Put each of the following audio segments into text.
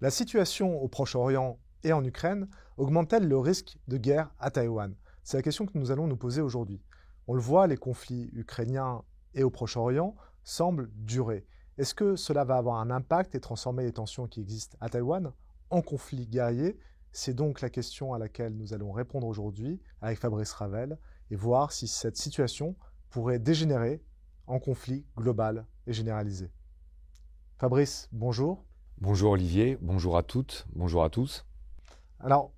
La situation au Proche-Orient et en Ukraine augmente-t-elle le risque de guerre à Taïwan? C'est la question que nous allons nous poser aujourd'hui. On le voit, les conflits ukrainiens et au Proche-Orient semblent durer. Est-ce que cela va avoir un impact et transformer les tensions qui existent à Taïwan en conflits guerriers? C'est donc la question à laquelle nous allons répondre aujourd'hui avec Fabrice Ravel et voir si cette situation pourrait dégénérer en conflit global et généralisé. Fabrice, bonjour. Bonjour Olivier, bonjour à toutes, bonjour à tous. Alors,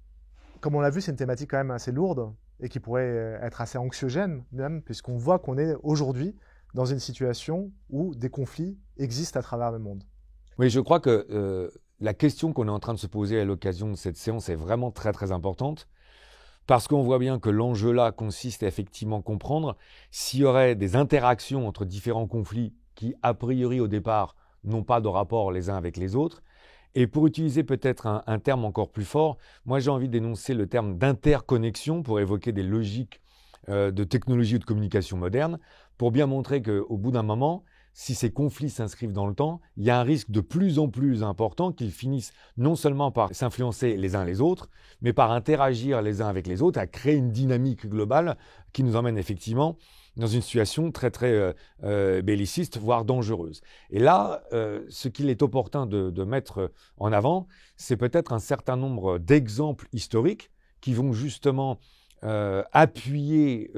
comme on l'a vu, c'est une thématique quand même assez lourde et qui pourrait être assez anxiogène même, puisqu'on voit qu'on est aujourd'hui dans une situation où des conflits existent à travers le monde. Oui, je crois que la question qu'on est en train de se poser à l'occasion de cette séance est vraiment très très importante, parce qu'on voit bien que l'enjeu là consiste à effectivement comprendre s'il y aurait des interactions entre différents conflits qui, a priori au départ, n'ont pas de rapport les uns avec les autres. Et pour utiliser peut-être un terme encore plus fort, moi j'ai envie d'énoncer le terme d'interconnexion pour évoquer des logiques de technologie ou de communication moderne, pour bien montrer qu'au bout d'un moment, si ces conflits s'inscrivent dans le temps, il y a un risque de plus en plus important qu'ils finissent non seulement par s'influencer les uns les autres, mais par interagir les uns avec les autres, à créer une dynamique globale qui nous emmène effectivement dans une situation très très belliciste, voire dangereuse. Et là, ce qu'il est opportun de mettre en avant, c'est peut-être un certain nombre d'exemples historiques qui vont justement appuyer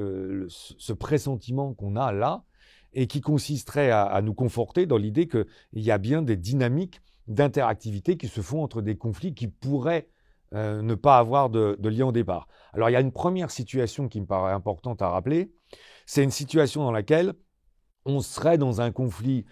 ce pressentiment qu'on a là, et qui consisterait à nous conforter dans l'idée qu'il y a bien des dynamiques d'interactivité qui se font entre des conflits qui pourraient ne pas avoir de lien au départ. Alors il y a une première situation qui me paraît importante à rappeler, c'est une situation dans laquelle on serait dans un conflit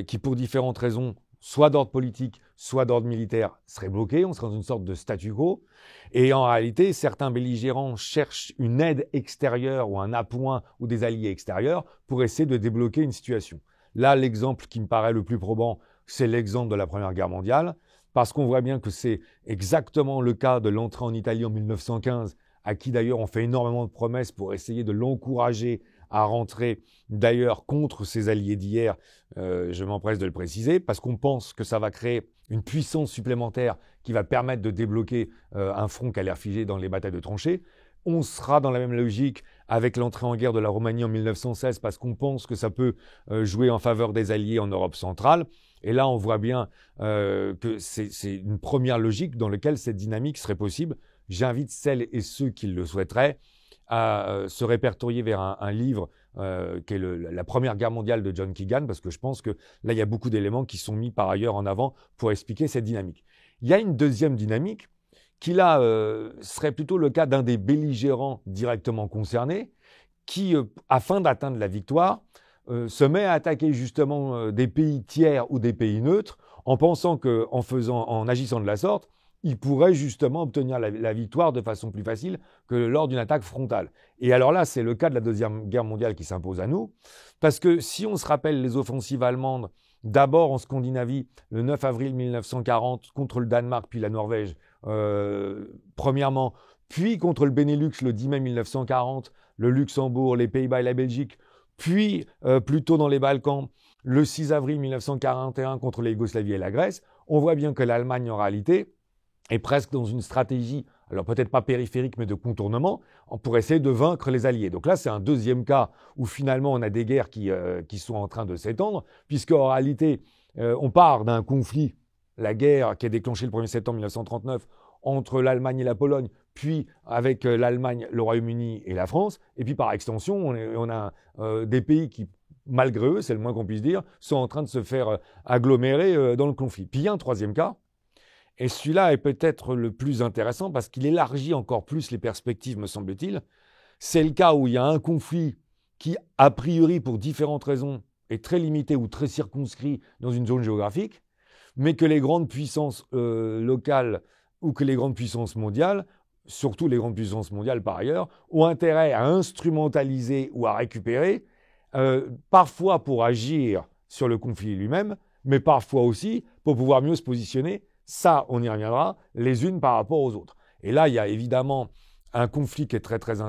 qui, pour différentes raisons, soit d'ordre politique, soit d'ordre militaire, serait bloqué, on serait dans une sorte de statu quo. Et en réalité, certains belligérants cherchent une aide extérieure ou un appoint ou des alliés extérieurs pour essayer de débloquer une situation. Là, l'exemple qui me paraît le plus probant, c'est l'exemple de la Première Guerre mondiale, parce qu'on voit bien que c'est exactement le cas de l'entrée en Italie en 1915, à qui d'ailleurs on fait énormément de promesses pour essayer de l'encourager à rentrer d'ailleurs contre ses alliés d'hier, je m'empresse de le préciser, parce qu'on pense que ça va créer une puissance supplémentaire qui va permettre de débloquer un front qui a l'air figé dans les batailles de tranchées. On sera dans la même logique avec l'entrée en guerre de la Roumanie en 1916, parce qu'on pense que ça peut jouer en faveur des alliés en Europe centrale. Et là, on voit bien que c'est une première logique dans laquelle cette dynamique serait possible. J'invite celles et ceux qui le souhaiteraient à se répertorier vers un livre qui est la Première Guerre mondiale de John Keegan, parce que je pense que là, il y a beaucoup d'éléments qui sont mis par ailleurs en avant pour expliquer cette dynamique. Il y a une deuxième dynamique qui, là, serait plutôt le cas d'un des belligérants directement concernés, qui, afin d'atteindre la victoire, se met à attaquer justement des pays tiers ou des pays neutres, en pensant en agissant de la sorte, il pourrait justement obtenir la victoire de façon plus facile que lors d'une attaque frontale. Et alors là, c'est le cas de la Deuxième Guerre mondiale qui s'impose à nous, parce que si on se rappelle les offensives allemandes, d'abord en Scandinavie, le 9 avril 1940, contre le Danemark puis la Norvège, premièrement, puis contre le Benelux le 10 mai 1940, le Luxembourg, les Pays-Bas et la Belgique, puis plus tôt dans les Balkans, le 6 avril 1941 contre la Yougoslavie et la Grèce, on voit bien que l'Allemagne en réalité est presque dans une stratégie, alors peut-être pas périphérique, mais de contournement, pour essayer de vaincre les alliés. Donc là, c'est un deuxième cas où finalement on a des guerres qui sont en train de s'étendre, puisque en réalité, on part d'un conflit, la guerre qui a déclenché le 1er septembre 1939 entre l'Allemagne et la Pologne, puis avec l'Allemagne, le Royaume-Uni et la France, et puis par extension, on a des pays qui, malgré eux, c'est le moins qu'on puisse dire, sont en train de se faire agglomérer dans le conflit. Puis il y a un troisième cas, et celui-là est peut-être le plus intéressant parce qu'il élargit encore plus les perspectives, me semble-t-il. C'est le cas où il y a un conflit qui, a priori, pour différentes raisons, est très limité ou très circonscrit dans une zone géographique, mais que les grandes puissances locales ou que les grandes puissances mondiales, surtout les grandes puissances mondiales par ailleurs, ont intérêt à instrumentaliser ou à récupérer, parfois pour agir sur le conflit lui-même, mais parfois aussi pour pouvoir mieux se positionner. Ça, on y reviendra, les unes par rapport aux autres. Et là, il y a évidemment un conflit qui est très, très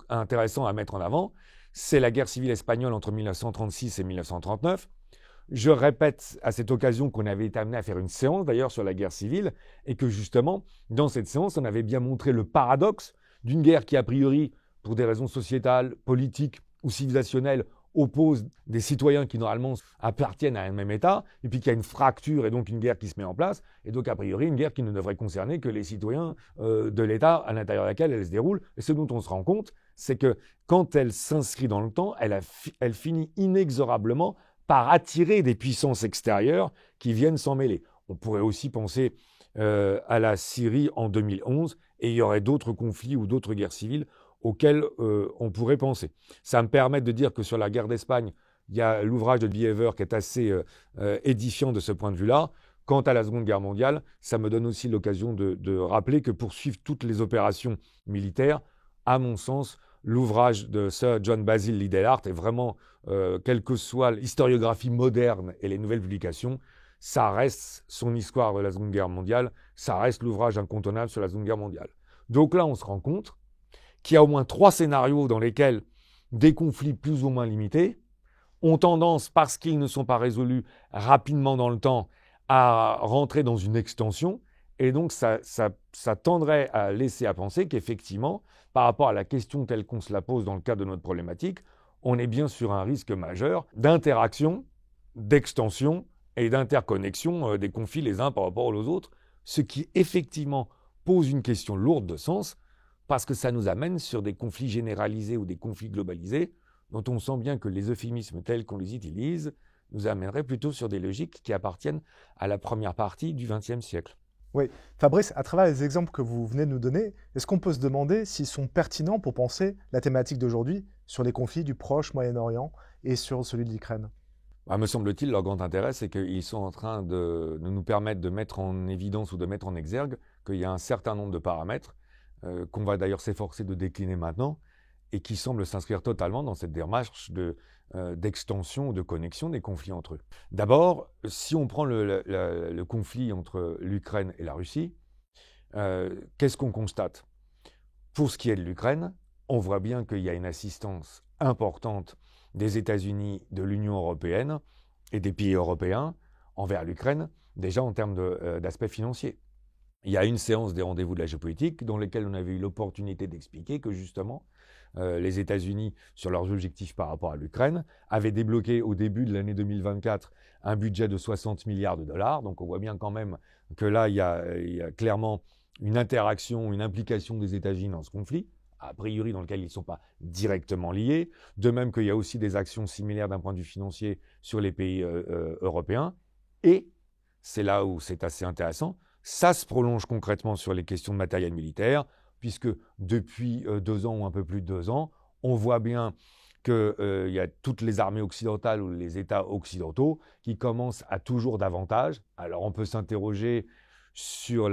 intéressant à mettre en avant. C'est la guerre civile espagnole entre 1936 et 1939. je répète à cette occasion qu'on avait été amené à faire une séance d'ailleurs sur la guerre civile et que justement, dans cette séance, on avait bien montré le paradoxe d'une guerre qui, a priori, pour des raisons sociétales, politiques ou civilisationnelles, oppose des citoyens qui normalement appartiennent à un même État, et puis qu'il y a une fracture et donc une guerre qui se met en place, et donc a priori une guerre qui ne devrait concerner que les citoyens de l'État à l'intérieur de laquelle elle se déroule. Et ce dont on se rend compte, c'est que quand elle s'inscrit dans le temps, elle finit inexorablement par attirer des puissances extérieures qui viennent s'en mêler. On pourrait aussi penser à la Syrie en 2011, et il y aurait d'autres conflits ou d'autres guerres civiles auxquels on pourrait penser. Ça me permet de dire que sur la guerre d'Espagne, il y a l'ouvrage de Behaver qui est assez édifiant de ce point de vue-là. Quant à la Seconde Guerre mondiale, ça me donne aussi l'occasion de rappeler que pour suivre toutes les opérations militaires, à mon sens, l'ouvrage de Sir John Basil Liddell Hart est vraiment, quelle que soit l'historiographie moderne et les nouvelles publications, ça reste son histoire de la Seconde Guerre mondiale, ça reste l'ouvrage incontournable sur la Seconde Guerre mondiale. Donc là, on se rend compte qu'il y a au moins 3 scénarios dans lesquels des conflits plus ou moins limités ont tendance, parce qu'ils ne sont pas résolus rapidement dans le temps, à rentrer dans une extension. Et donc, ça tendrait à laisser à penser qu'effectivement, par rapport à la question telle qu'on se la pose dans le cadre de notre problématique, on est bien sur un risque majeur d'interaction, d'extension et d'interconnexion des conflits les uns par rapport aux autres, ce qui effectivement pose une question lourde de sens, parce que ça nous amène sur des conflits généralisés ou des conflits globalisés, dont on sent bien que les euphémismes tels qu'on les utilise nous amèneraient plutôt sur des logiques qui appartiennent à la première partie du XXe siècle. Oui, Fabrice, à travers les exemples que vous venez de nous donner, est-ce qu'on peut se demander s'ils sont pertinents pour penser la thématique d'aujourd'hui sur les conflits du Proche, Moyen-Orient et sur celui de l'Ukraine? Me semble-t-il, leur grand intérêt, c'est qu'ils sont en train de nous permettre de mettre en évidence ou de mettre en exergue qu'il y a un certain nombre de paramètres qu'on va d'ailleurs s'efforcer de décliner maintenant, et qui semblent s'inscrire totalement dans cette démarche d'extension ou de connexion des conflits entre eux. D'abord, si on prend le conflit entre l'Ukraine et la Russie, qu'est-ce qu'on constate? Pour ce qui est de l'Ukraine, on voit bien qu'il y a une assistance importante des États-Unis, de l'Union européenne et des pays européens envers l'Ukraine, déjà en termes d'aspect financier. Il y a une séance des rendez-vous de la géopolitique dans lesquels on avait eu l'opportunité d'expliquer que justement les États-Unis, sur leurs objectifs par rapport à l'Ukraine, avaient débloqué au début de l'année 2024 un budget de 60 milliards de dollars. Donc on voit bien quand même que là, il y a clairement une interaction, une implication des États-Unis dans ce conflit, a priori dans lequel ils ne sont pas directement liés. De même qu'il y a aussi des actions similaires d'un point de vue financier sur les pays européens. Et c'est là où c'est assez intéressant, ça se prolonge concrètement sur les questions de matériel militaire, puisque depuis 2 ans ou un peu plus de 2 ans, on voit bien qu'il y a toutes les armées occidentales ou les États occidentaux qui commencent à toujours davantage. Alors on peut s'interroger sur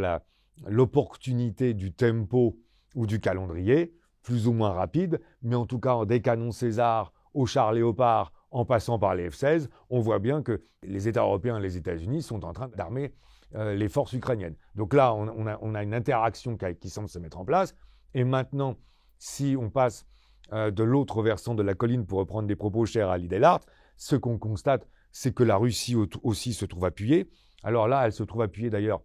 l'opportunité du tempo ou du calendrier, plus ou moins rapide, mais en tout cas des canons César aux chars Léopard en passant par les F-16, on voit bien que les États européens et les États-Unis sont en train d'armer les forces ukrainiennes. Donc là, on a une interaction qui semble se mettre en place. Et maintenant, si on passe de l'autre versant de la colline, pour reprendre des propos chers à Liddell Hart, ce qu'on constate, c'est que la Russie aussi se trouve appuyée. Alors là, elle se trouve appuyée d'ailleurs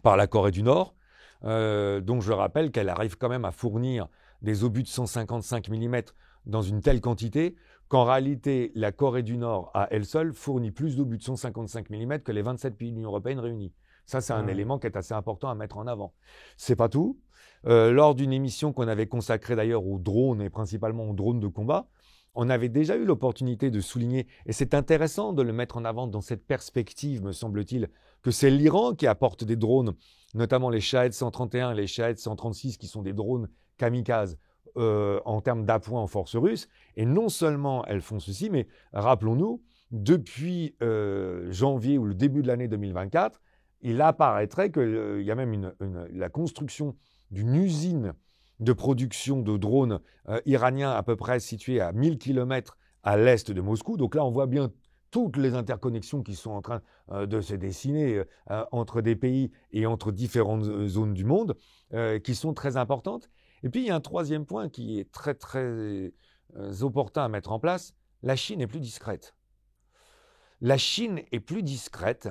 par la Corée du Nord, dont je rappelle qu'elle arrive quand même à fournir des obus de 155 mm dans une telle quantité qu'en réalité, la Corée du Nord, à elle seule, fournit plus d'obus de 155 mm que les 27 pays de l'Union européenne réunis. Ça, c'est un élément qui est assez important à mettre en avant. C'est pas tout. Lors d'une émission qu'on avait consacrée d'ailleurs aux drones, et principalement aux drones de combat, on avait déjà eu l'opportunité de souligner, et c'est intéressant de le mettre en avant dans cette perspective, me semble-t-il, que c'est l'Iran qui apporte des drones, notamment les Shahed 131 et les Shahed 136, qui sont des drones kamikazes, en termes d'appoint en forces russes. Et non seulement elles font ceci, mais rappelons-nous, depuis janvier ou le début de l'année 2024, il apparaîtrait qu'il y a même la construction d'une usine de production de drones iraniens à peu près située à 1000 km à l'est de Moscou. Donc là, on voit bien toutes les interconnexions qui sont en train de se dessiner entre des pays et entre différentes zones du monde, qui sont très importantes. Et puis, il y a un troisième point qui est très, très opportun à mettre en place. La Chine est plus discrète. La Chine est plus discrète,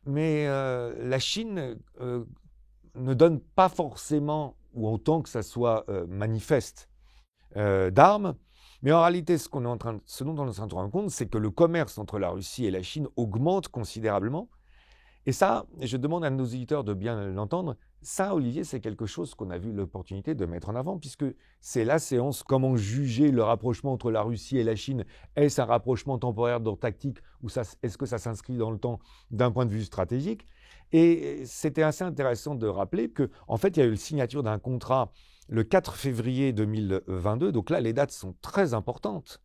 mais la Chine ne donne pas forcément, ou autant que ça soit manifeste, d'armes. Mais en réalité, ce dont on est en train de se rendre compte, c'est que le commerce entre la Russie et la Chine augmente considérablement. Et ça, je demande à nos auditeurs de bien l'entendre, ça, Olivier, c'est quelque chose qu'on a vu l'opportunité de mettre en avant, puisque c'est la séance « Comment juger le rapprochement entre la Russie et la Chine ?» Est-ce un rapprochement temporaire d'ordre tactique ou est-ce que ça s'inscrit dans le temps d'un point de vue stratégique? Et c'était assez intéressant de rappeler qu'en fait, il y a eu la signature d'un contrat le 4 février 2022, donc là, les dates sont très importantes,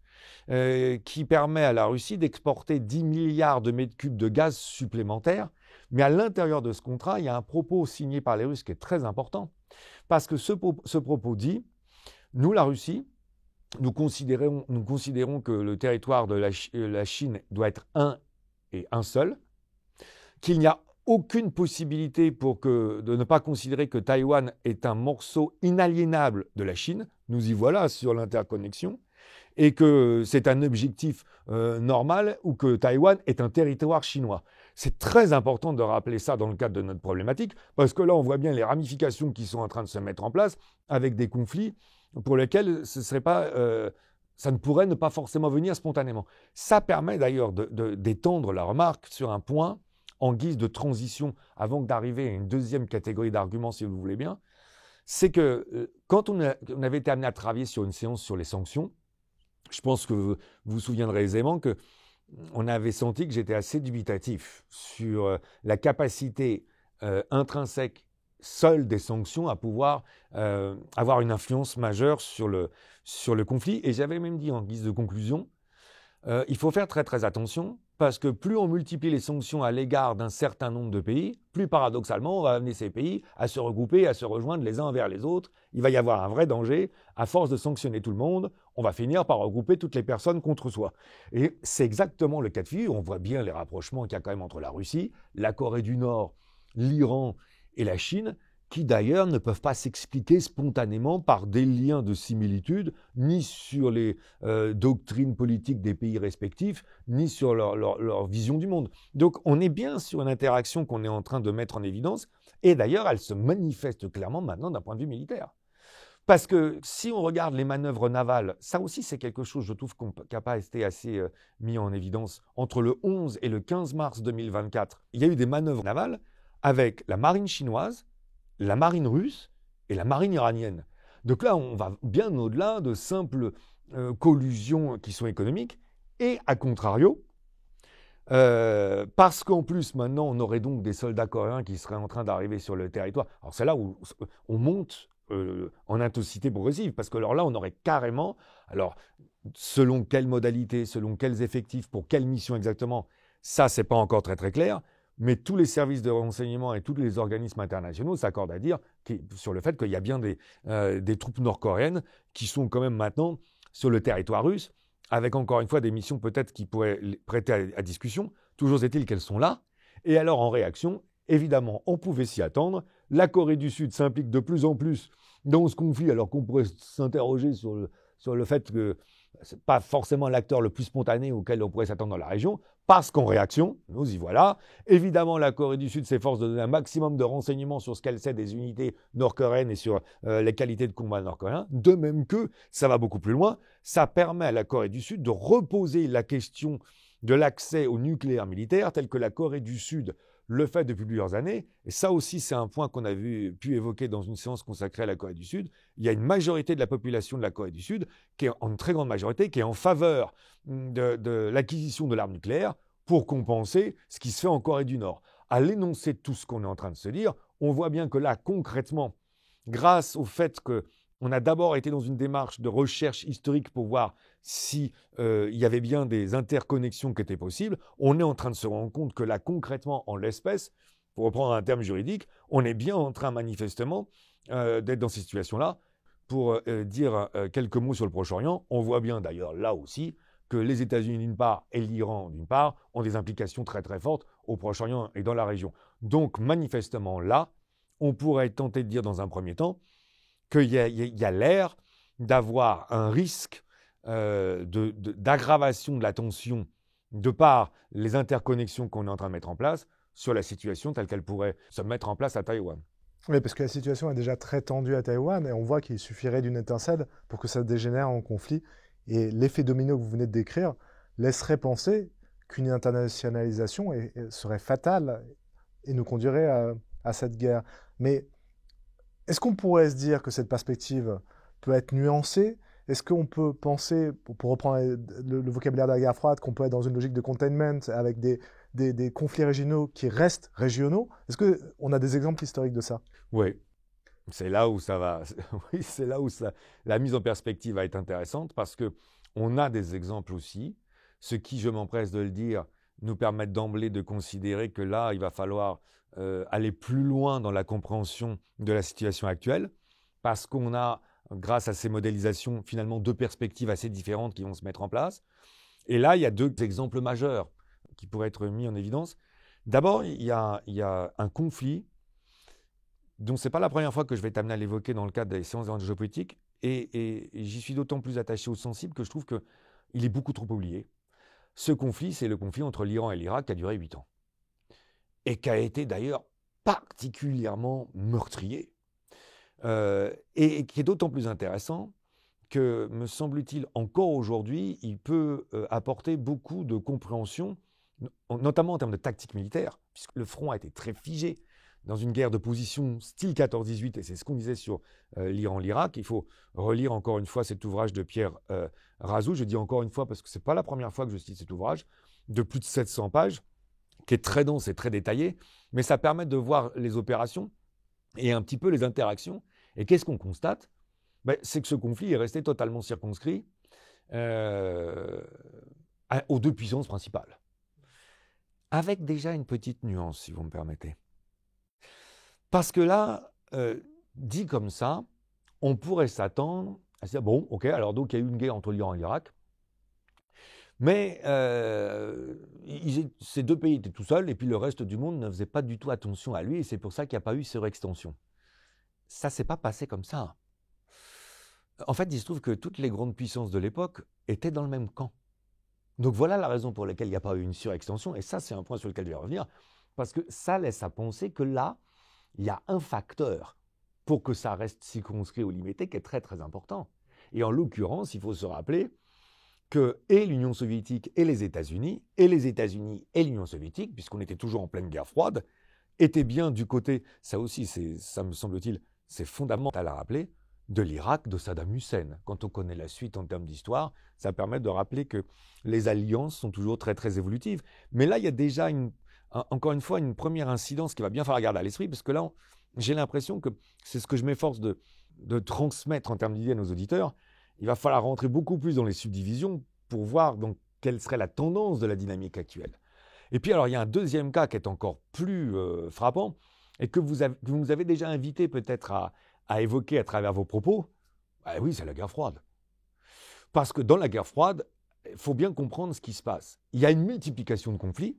qui permet à la Russie d'exporter 10 milliards de mètres cubes de gaz supplémentaires. Mais à l'intérieur de ce contrat, il y a un propos signé par les Russes qui est très important, parce que ce propos dit, nous, la Russie, nous considérons que le territoire de la Chine doit être un et un seul, qu'il n'y a aucune possibilité de ne pas considérer que Taïwan est un morceau inaliénable de la Chine, nous y voilà sur l'interconnexion, et que c'est un objectif normal ou que Taïwan est un territoire chinois. C'est très important de rappeler ça dans le cadre de notre problématique, parce que là, on voit bien les ramifications qui sont en train de se mettre en place avec des conflits pour lesquels ça ne pourrait ne pas forcément venir spontanément. Ça permet d'ailleurs d'étendre la remarque sur un point en guise de transition avant d'arriver à une deuxième catégorie d'arguments, si vous voulez bien. C'est que quand on avait été amené à travailler sur une séance sur les sanctions, je pense que vous vous souviendrez aisément qu'on avait senti que j'étais assez dubitatif sur la capacité intrinsèque seule des sanctions à pouvoir avoir une influence majeure sur le conflit. Et j'avais même dit en guise de conclusion, il faut faire très très attention parce que plus on multiplie les sanctions à l'égard d'un certain nombre de pays, plus paradoxalement on va amener ces pays à se regrouper, à se rejoindre les uns vers les autres. Il va y avoir un vrai danger. À force de sanctionner tout le monde, on va finir par regrouper toutes les personnes contre soi. Et c'est exactement le cas de figure. On voit bien les rapprochements qu'il y a quand même entre la Russie, la Corée du Nord, l'Iran et la Chine, qui d'ailleurs ne peuvent pas s'expliquer spontanément par des liens de similitude, ni sur les doctrines politiques des pays respectifs, ni sur leur vision du monde. Donc on est bien sur une interaction qu'on est en train de mettre en évidence, et d'ailleurs elle se manifeste clairement maintenant d'un point de vue militaire. Parce que si on regarde les manœuvres navales, ça aussi c'est quelque chose, je trouve, qui n'a pas été assez mis en évidence. Entre le 11 et le 15 mars 2024, il y a eu des manœuvres navales avec la marine chinoise, la marine russe et la marine iranienne. Donc là, on va bien au-delà de simples collusions qui sont économiques. Et à contrario, parce qu'en plus, maintenant, on aurait donc des soldats coréens qui seraient en train d'arriver sur le territoire. Alors c'est là où on monte en intensité progressive, parce que alors là, on aurait carrément, alors selon quelle modalité, selon quels effectifs, pour quelle mission exactement, ça, c'est pas encore très très clair. Mais tous les services de renseignement et tous les organismes internationaux s'accordent à dire sur le fait qu'il y a bien des troupes nord-coréennes qui sont quand même maintenant sur le territoire russe, avec encore une fois des missions peut-être qui pourraient prêter à discussion. Toujours est-il qu'elles sont là. Et alors en réaction, évidemment, on pouvait s'y attendre. La Corée du Sud s'implique de plus en plus dans ce conflit, alors qu'on pourrait s'interroger sur le fait que ce n'est pas forcément l'acteur le plus spontané auquel on pourrait s'attendre dans la région, parce qu'en réaction, nous y voilà. Évidemment, la Corée du Sud s'efforce de donner un maximum de renseignements sur ce qu'elle sait des unités nord-coréennes et sur les qualités de combat nord-coréens, de même que, ça va beaucoup plus loin, ça permet à la Corée du Sud de reposer la question de l'accès au nucléaire militaire, tel que la Corée du Sud le fait depuis plusieurs années. Et ça aussi, c'est un point qu'on a pu évoquer dans une séance consacrée à la Corée du Sud. Il y a une majorité de la population de la Corée du Sud, qui est en très grande majorité, qui est en faveur de l'acquisition de l'arme nucléaire pour compenser ce qui se fait en Corée du Nord. À l'énoncé de tout ce qu'on est en train de se dire, on voit bien que là, concrètement, grâce au fait qu'on a d'abord été dans une démarche de recherche historique pour voir si il y avait bien des interconnexions qui étaient possibles, on est en train de se rendre compte que là, concrètement, en l'espèce, pour reprendre un terme juridique, on est bien en train manifestement d'être dans ces situations-là. Pour dire quelques mots sur le Proche-Orient, on voit bien d'ailleurs là aussi que les États-Unis d'une part et l'Iran d'une part ont des implications très très fortes au Proche-Orient et dans la région. Donc manifestement là, on pourrait tenter de dire dans un premier temps qu'il y a l'air d'avoir un risque d'aggravation de la tension de par les interconnexions qu'on est en train de mettre en place, sur la situation telle qu'elle pourrait se mettre en place à Taïwan. Oui, parce que la situation est déjà très tendue à Taïwan et on voit qu'il suffirait d'une étincelle pour que ça dégénère en conflit. Et l'effet domino que vous venez de décrire laisserait penser qu'une internationalisation serait fatale et nous conduirait à cette guerre. Mais est-ce qu'on pourrait se dire que cette perspective peut être nuancée? Est-ce qu'on peut penser, pour reprendre le vocabulaire de la guerre froide, qu'on peut être dans une logique de containment avec des conflits régionaux qui restent régionaux? Est-ce qu'on a des exemples historiques de ça? Oui, c'est là où ça va. Oui, c'est là où la mise en perspective va être intéressante parce que on a des exemples aussi, ce qui, je m'empresse de le dire, nous permettent d'emblée de considérer que là, il va falloir aller plus loin dans la compréhension de la situation actuelle parce qu'on a, grâce à ces modélisations, finalement deux perspectives assez différentes qui vont se mettre en place. Et là, il y a deux exemples majeurs qui pourraient être mis en évidence. D'abord, il y a un conflit dont ce n'est pas la première fois que je vais t'amener à l'évoquer dans le cadre des séances de géopolitique, et j'y suis d'autant plus attaché au sensible que je trouve qu'il est beaucoup trop oublié. Ce conflit, c'est le conflit entre l'Iran et l'Irak qui a duré 8 ans, et qui a été d'ailleurs particulièrement meurtrier, et qui est d'autant plus intéressant que, me semble-t-il, encore aujourd'hui, il peut apporter beaucoup de compréhension, notamment en termes de tactique militaire, puisque le front a été très figé dans une guerre de position style 14-18, et c'est ce qu'on disait sur l'Iran-l'Irak. Il faut relire encore une fois cet ouvrage de Pierre Razou. Je dis encore une fois parce que ce n'est pas la première fois que je cite cet ouvrage, de plus de 700 pages, qui est très dense et très détaillé, mais ça permet de voir les opérations et un petit peu les interactions. Et qu'est-ce qu'on constate? C'est que ce conflit est resté totalement circonscrit aux deux puissances principales. Avec déjà une petite nuance, si vous me permettez. Parce que là, dit comme ça, on pourrait s'attendre à se dire, bon, ok, alors donc il y a eu une guerre entre l'Iran et l'Irak, mais ces deux pays étaient tout seuls, et puis le reste du monde ne faisait pas du tout attention à lui, et c'est pour ça qu'il n'y a pas eu surextension. Ça ne s'est pas passé comme ça. En fait, il se trouve que toutes les grandes puissances de l'époque étaient dans le même camp. Donc voilà la raison pour laquelle il n'y a pas eu une surextension, et ça c'est un point sur lequel je vais revenir, parce que ça laisse à penser que là, il y a un facteur pour que ça reste circonscrit ou limité qui est très très important. Et en l'occurrence, il faut se rappeler que et l'Union soviétique et les États-Unis et l'Union soviétique, puisqu'on était toujours en pleine guerre froide, étaient bien du côté, ça aussi, ça me semble-t-il, c'est fondamental à rappeler, de l'Irak de Saddam Hussein. Quand on connaît la suite en termes d'histoire, ça permet de rappeler que les alliances sont toujours très très évolutives. Mais là, il y a déjà encore une fois, une première incidence qui va bien falloir garder à l'esprit, parce que là, j'ai l'impression que c'est ce que je m'efforce de transmettre en termes d'idées à nos auditeurs. Il va falloir rentrer beaucoup plus dans les subdivisions pour voir donc quelle serait la tendance de la dynamique actuelle. Et puis alors, il y a un deuxième cas qui est encore plus frappant, et que vous nous avez déjà invité peut-être à évoquer à travers vos propos. Oui, c'est la guerre froide. Parce que dans la guerre froide, il faut bien comprendre ce qui se passe. Il y a une multiplication de conflits,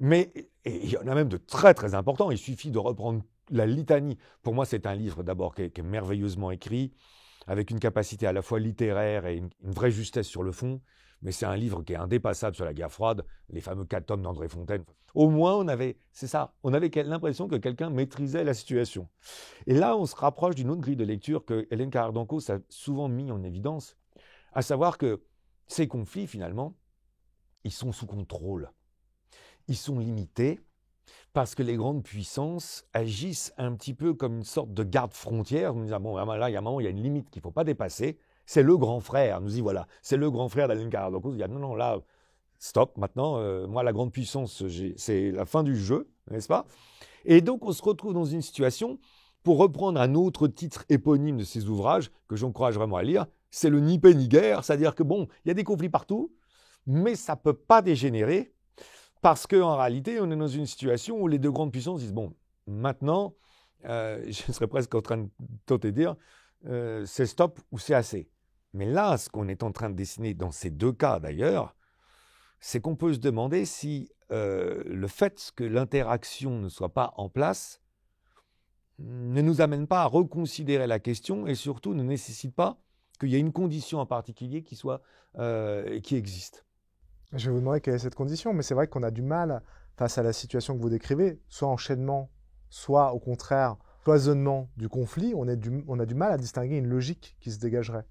mais il y en a même de très très importants. Il suffit de reprendre la litanie. Pour moi, c'est un livre d'abord qui est merveilleusement écrit, avec une capacité à la fois littéraire et une vraie justesse sur le fond. Mais c'est un livre qui est indépassable sur la guerre froide, les fameux 4 tomes d'André Fontaine. Au moins, on avait l'impression que quelqu'un maîtrisait la situation. Et là, on se rapproche d'une autre grille de lecture que Hélène Carrère-Dancos a souvent mis en évidence, à savoir que ces conflits, finalement, ils sont sous contrôle. Ils sont limités parce que les grandes puissances agissent un petit peu comme une sorte de garde-frontière. Nous disons, bon, là, il y a un moment, il y a une limite qu'il ne faut pas dépasser. C'est le grand frère, nous y voilà. C'est le grand frère d'Hélène Carrère-Dancos. Il y a non, là, stop, maintenant, moi, la grande puissance, c'est la fin du jeu, n'est-ce pas? Et donc, on se retrouve dans une situation, pour reprendre un autre titre éponyme de ces ouvrages, que j'encourage vraiment à lire, c'est le ni paix ni guerre, c'est-à-dire que bon, il y a des conflits partout, mais ça ne peut pas dégénérer, parce qu'en réalité, on est dans une situation où les deux grandes puissances disent, bon, maintenant, je serais presque en train de tenter de dire, c'est stop ou c'est assez. Mais là, ce qu'on est en train de dessiner dans ces deux cas d'ailleurs, c'est qu'on peut se demander si le fait que l'interaction ne soit pas en place ne nous amène pas à reconsidérer la question et surtout ne nécessite pas qu'il y ait une condition en particulier qui existe. Je vais vous demander quelle est cette condition, mais c'est vrai qu'on a du mal, face à la situation que vous décrivez, soit enchaînement, soit au contraire cloisonnement du conflit, on a du mal à distinguer une logique qui se dégagerait.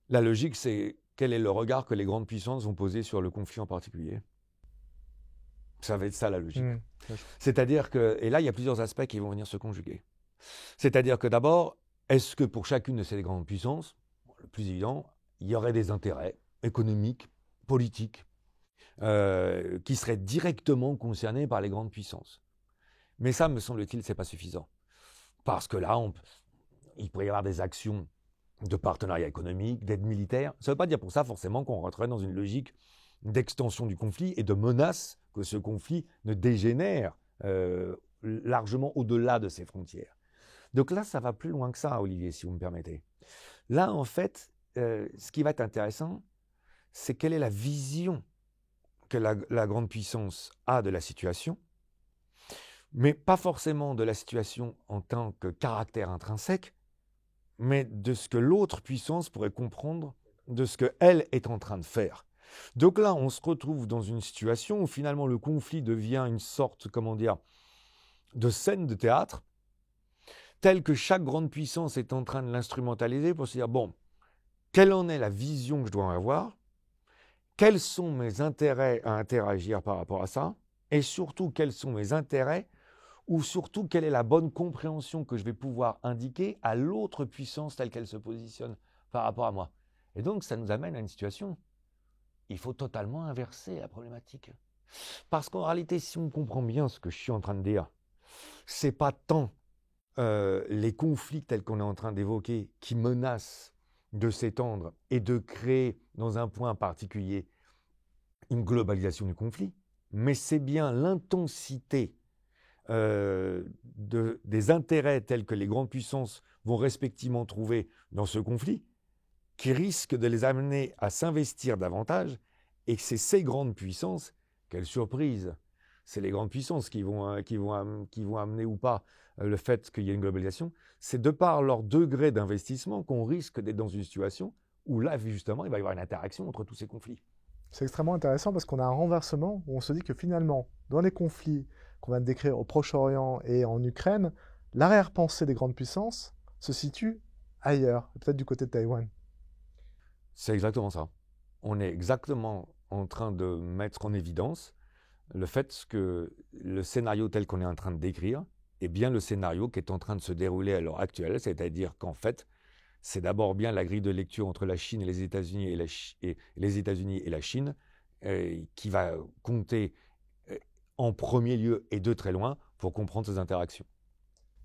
La logique, c'est quel est le regard que les grandes puissances vont poser sur le conflit en particulier. Ça va être ça la logique. Hmm. C'est-à-dire que, et là, il y a plusieurs aspects qui vont venir se conjuguer. C'est-à-dire que d'abord, est-ce que pour chacune de ces grandes puissances, le plus évident, il y aurait des intérêts économiques, politiques, qui seraient directement concernés par les grandes puissances. Mais ça, me semble-t-il, c'est pas suffisant. Parce que là, il pourrait y avoir des actions de partenariat économique, d'aide militaire. Ça ne veut pas dire pour ça forcément qu'on rentrerait dans une logique d'extension du conflit et de menace que ce conflit ne dégénère largement au-delà de ses frontières. Donc là, ça va plus loin que ça, Olivier, si vous me permettez. Là, en fait, ce qui va être intéressant, c'est quelle est la vision que la grande puissance a de la situation, mais pas forcément de la situation en tant que caractère intrinsèque, mais de ce que l'autre puissance pourrait comprendre de ce qu'elle est en train de faire. Donc là, on se retrouve dans une situation où finalement le conflit devient une sorte, comment dire, de scène de théâtre, telle que chaque grande puissance est en train de l'instrumentaliser pour se dire, bon, quelle en est la vision que je dois en avoir, quels sont mes intérêts à interagir par rapport à ça, et surtout quels sont mes intérêts, ou surtout quelle est la bonne compréhension que je vais pouvoir indiquer à l'autre puissance telle qu'elle se positionne par rapport à moi. Et donc ça nous amène à une situation, il faut totalement inverser la problématique. Parce qu'en réalité, si on comprend bien ce que je suis en train de dire, c'est pas tant les conflits tels qu'on est en train d'évoquer qui menacent de s'étendre et de créer dans un point particulier une globalisation du conflit, mais c'est bien l'intensité des intérêts tels que les grandes puissances vont respectivement trouver dans ce conflit qui risque de les amener à s'investir davantage, et que c'est ces grandes puissances, quelle surprise, c'est les grandes puissances qui vont amener ou pas le fait qu'il y ait une globalisation, c'est de par leur degré d'investissement qu'on risque d'être dans une situation où là, justement, il va y avoir une interaction entre tous ces conflits. C'est extrêmement intéressant parce qu'on a un renversement où on se dit que finalement, dans les conflits qu'on vient de décrire au Proche-Orient et en Ukraine, l'arrière-pensée des grandes puissances se situe ailleurs, peut-être du côté de Taïwan. C'est exactement ça. On est exactement en train de mettre en évidence le fait que le scénario tel qu'on est en train de décrire est bien le scénario qui est en train de se dérouler à l'heure actuelle, c'est-à-dire qu'en fait, c'est d'abord bien la grille de lecture entre la Chine et les États-Unis et la Chine qui va compter en premier lieu et de très loin pour comprendre ces interactions.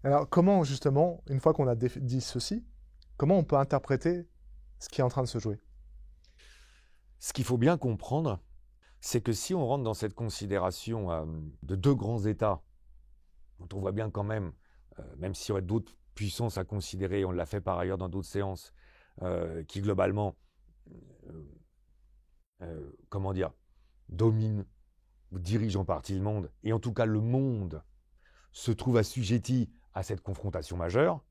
Alors comment justement, une fois qu'on a dit ceci, comment on peut interpréter ce qui est en train de se jouer? Ce qu'il faut bien comprendre, c'est que si on rentre dans cette considération de deux grands États, dont on voit bien quand même s'il y aurait d'autres puissances à considérer, on l'a fait par ailleurs dans d'autres séances, qui globalement, comment dire, dominent ou dirigent en partie le monde, et en tout cas le monde se trouve assujetti à cette confrontation majeure,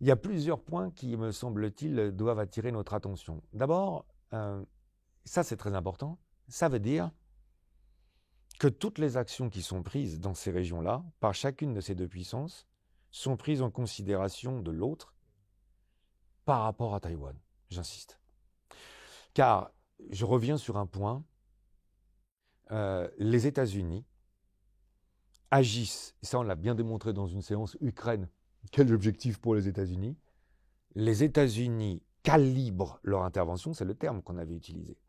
il y a plusieurs points qui, me semble-t-il, doivent attirer notre attention. D'abord, ça c'est très important, ça veut dire que toutes les actions qui sont prises dans ces régions-là, par chacune de ces deux puissances, sont prises en considération de l'autre par rapport à Taïwan, j'insiste. Car, je reviens sur un point, les États-Unis agissent, et ça on l'a bien démontré dans une séance Ukraine, quel objectif pour les États-Unis? Les États-Unis calibrent leur intervention, c'est le terme qu'on avait utilisé,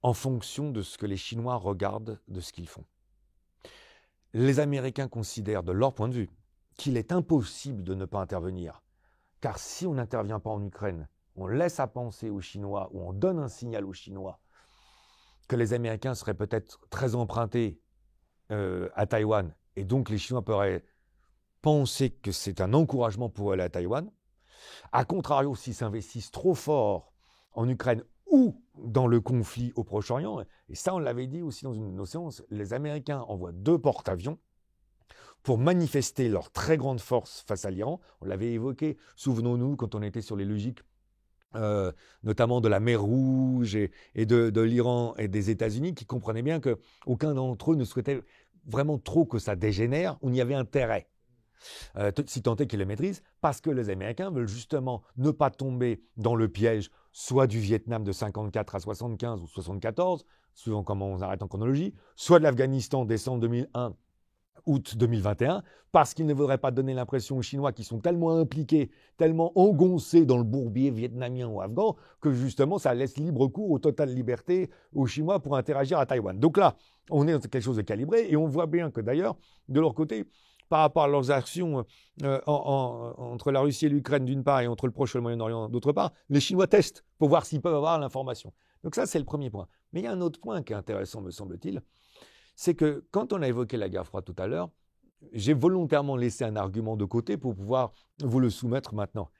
en fonction de ce que les Chinois regardent de ce qu'ils font. Les Américains considèrent, de leur point de vue, qu'il est impossible de ne pas intervenir. Car si on n'intervient pas en Ukraine, on laisse à penser aux Chinois, ou on donne un signal aux Chinois, que les Américains seraient peut-être très empruntés à Taïwan, et donc les Chinois pourraient penser que c'est un encouragement pour aller à Taïwan. A contrario, s'ils s'investissent trop fort en Ukraine ou dans le conflit au Proche-Orient, et ça on l'avait dit aussi dans une de nos séances, les Américains envoient 2 porte-avions pour manifester leur très grande force face à l'Iran. On l'avait évoqué, souvenons-nous, quand on était sur les logiques notamment de la mer Rouge et de l'Iran et des États-Unis, qui comprenaient bien qu'aucun d'entre eux ne souhaitait vraiment trop que ça dégénère, on y avait intérêt. Si tant est qu'ils le maîtrisent, parce que les Américains veulent justement ne pas tomber dans le piège, soit du Vietnam de 54 à 75 ou 74, suivant comment on arrête en chronologie, soit de l'Afghanistan décembre 2001, août 2021, parce qu'ils ne voudraient pas donner l'impression aux Chinois qui sont tellement impliqués, tellement engoncés dans le bourbier vietnamien ou afghan, que justement ça laisse libre cours aux totales libertés aux Chinois pour interagir à Taïwan. Donc là, on est dans quelque chose de calibré, et on voit bien que d'ailleurs, de leur côté, par rapport à leurs actions entre la Russie et l'Ukraine d'une part et entre le Proche et le Moyen-Orient d'autre part, les Chinois testent pour voir s'ils peuvent avoir l'information. Donc ça, c'est le premier point. Mais il y a un autre point qui est intéressant, me semble-t-il, c'est que quand on a évoqué la guerre froide tout à l'heure, j'ai volontairement laissé un argument de côté pour pouvoir vous le soumettre maintenant.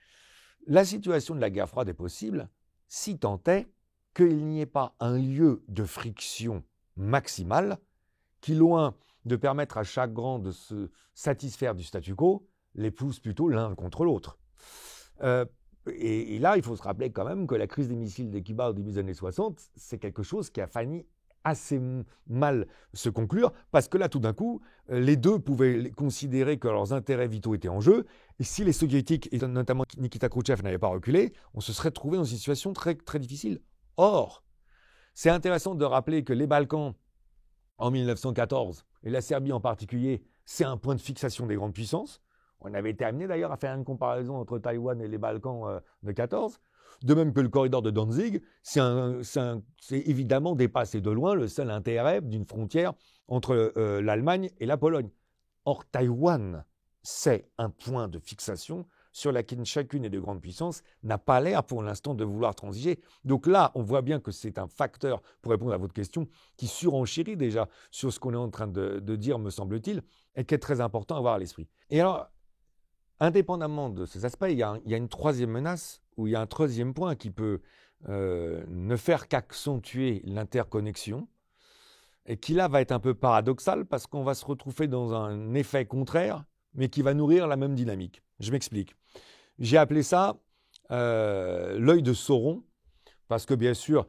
La situation de la guerre froide est possible si tant est qu'il n'y ait pas un lieu de friction maximale qui, loin de permettre à chaque grand de se satisfaire du statu quo, les pousse plutôt l'un contre l'autre. Et là, il faut se rappeler quand même que la crise des missiles de Cuba au début des années 60, c'est quelque chose qui a failli assez mal se conclure, parce que là, tout d'un coup, les deux pouvaient considérer que leurs intérêts vitaux étaient en jeu, et si les soviétiques, et notamment Nikita Khrouchtchev, n'avaient pas reculé, on se serait trouvé dans une situation très, très difficile. Or, c'est intéressant de rappeler que les Balkans, en 1914, et la Serbie en particulier, c'est un point de fixation des grandes puissances. On avait été amené d'ailleurs à faire une comparaison entre Taïwan et les Balkans de 14. De même que le corridor de Danzig, c'est évidemment dépassé de loin le seul intérêt d'une frontière entre l'Allemagne et la Pologne. Or, Taïwan, c'est un point de fixation sur laquelle chacune des deux grandes puissances n'a pas l'air pour l'instant de vouloir transiger. Donc là, on voit bien que c'est un facteur, pour répondre à votre question, qui surenchérit déjà sur ce qu'on est en train de dire, me semble-t-il, et qui est très important à avoir à l'esprit. Et alors, indépendamment de ces aspects, il y a une troisième menace, ou il y a un troisième point qui peut ne faire qu'accentuer l'interconnexion, et qui là va être un peu paradoxal, parce qu'on va se retrouver dans un effet contraire, mais qui va nourrir la même dynamique. Je m'explique. J'ai appelé ça l'œil de Sauron, parce que bien sûr,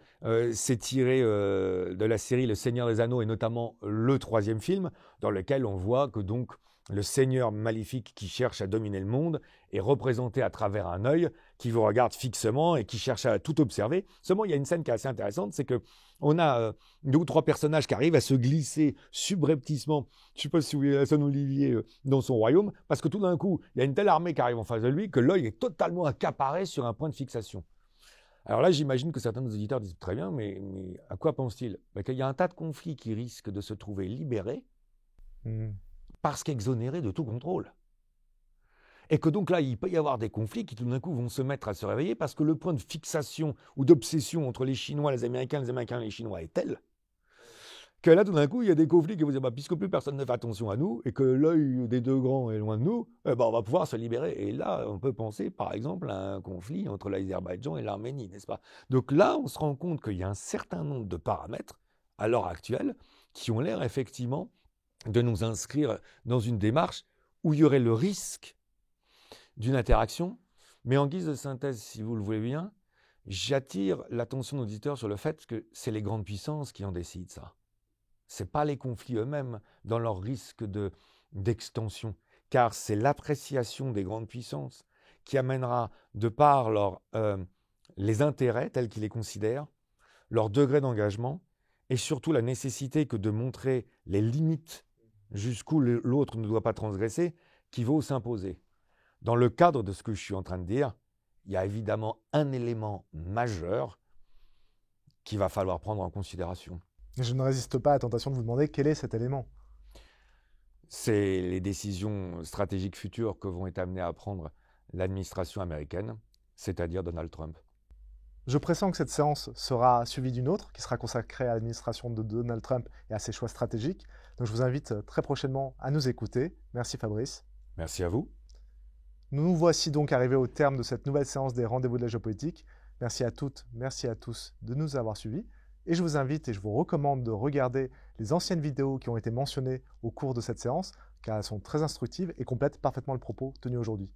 c'est tiré de la série Le Seigneur des Anneaux, et notamment le troisième film, dans lequel on voit que donc le seigneur maléfique qui cherche à dominer le monde est représenté à travers un œil qui vous regarde fixement et qui cherche à tout observer. Seulement, il y a une scène qui est assez intéressante, c'est qu'on a deux ou trois personnages qui arrivent à se glisser subrepticement, je ne sais pas si vous voyez la scène Olivier, dans son royaume, parce que tout d'un coup, il y a une telle armée qui arrive en face de lui que l'œil est totalement accaparé sur un point de fixation. Alors là, j'imagine que certains de nos auditeurs disent très bien, mais à quoi pense-t-il? Qu'il y a un tas de conflits qui risquent de se trouver libérés parce qu'exonérés de tout contrôle. Et que donc là, il peut y avoir des conflits qui tout d'un coup vont se mettre à se réveiller parce que le point de fixation ou d'obsession entre les Chinois, les Américains et les Chinois est tel que là, tout d'un coup, il y a des conflits qui vont dire, puisque plus personne ne fait attention à nous et que l'œil des deux grands est loin de nous, on va pouvoir se libérer. Et là, on peut penser, par exemple, à un conflit entre l'Azerbaïdjan et l'Arménie, n'est-ce pas? Donc là, on se rend compte qu'il y a un certain nombre de paramètres, à l'heure actuelle, qui ont l'air effectivement de nous inscrire dans une démarche où il y aurait le risque d'une interaction. Mais en guise de synthèse, si vous le voulez bien, j'attire l'attention de l'auditeur sur le fait que c'est les grandes puissances qui en décident ça. Ce n'est pas les conflits eux-mêmes dans leur risque d'extension, car c'est l'appréciation des grandes puissances qui amènera, de par les intérêts tels qu'ils les considèrent, leur degré d'engagement, et surtout la nécessité que de montrer les limites jusqu'où l'autre ne doit pas transgresser, qui vaut s'imposer. Dans le cadre de ce que je suis en train de dire, il y a évidemment un élément majeur qu'il va falloir prendre en considération. Je ne résiste pas à la tentation de vous demander quel est cet élément. C'est les décisions stratégiques futures que vont être amenées à prendre l'administration américaine, c'est-à-dire Donald Trump. Je pressens que cette séance sera suivie d'une autre qui sera consacrée à l'administration de Donald Trump et à ses choix stratégiques. Donc je vous invite très prochainement à nous écouter. Merci Fabrice. Merci à vous. Nous nous voici donc arrivés au terme de cette nouvelle séance des Rendez-vous de la géopolitique. Merci à toutes, merci à tous de nous avoir suivis. Et je vous invite et je vous recommande de regarder les anciennes vidéos qui ont été mentionnées au cours de cette séance, car elles sont très instructives et complètent parfaitement le propos tenu aujourd'hui.